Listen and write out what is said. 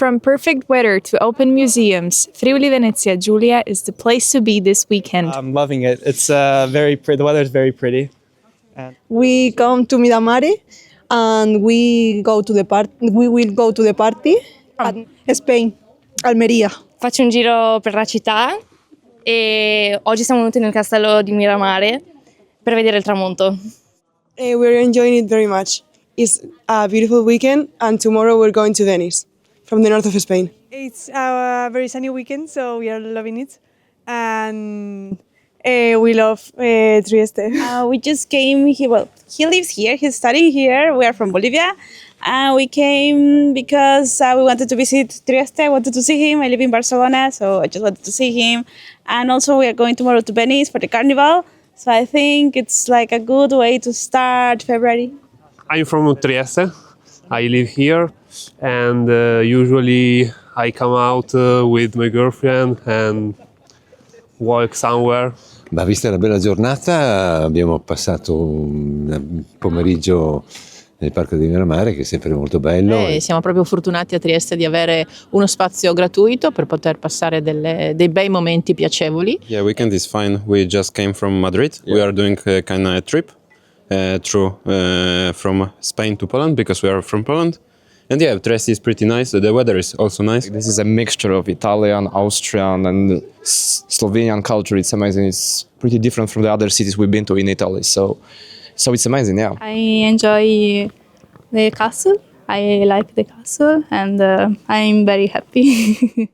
From perfect weather to open museums, Friuli Venezia Giulia is the place to be this weekend. I'm loving it. It's very pretty. The weather is very pretty. We come to Miramare and we go to the We will go to the party at Spain, Almeria. Faccio un giro per la città e oggi siamo venuti nel castello di Miramare per vedere il tramonto. We're enjoying it very much. It's a beautiful weekend and tomorrow we're going to Venice from the north of Spain. It's a very sunny weekend, so we are loving it. And we love Trieste. We just came here. Well, he lives here. He's studying here. We are from Bolivia. We came because we wanted to visit Trieste. I wanted to see him. I live in Barcelona, so I just wanted to see him. And also we are going tomorrow to Venice for the carnival. So I think it's like a good way to start February. I'm from Trieste. I live here, and usually I come out with my girlfriend and walk somewhere. Ma vista la bella giornata abbiamo passato un pomeriggio nel parco di Miramare, che è sempre molto bello. Siamo proprio fortunati a Trieste di avere uno spazio gratuito per poter passare dei bei momenti piacevoli. Yeah, weekend is fine. We just came from Madrid. Yeah. We are doing a kind of a trip from Spain to Poland because we are from Poland. And yeah, Trieste is pretty nice. The weather is also nice. This is a mixture of Italian, Austrian and Slovenian culture. It's amazing. It's pretty different from the other cities we've been to in Italy. So it's amazing, yeah. I enjoy the castle. I like the castle and I'm very happy.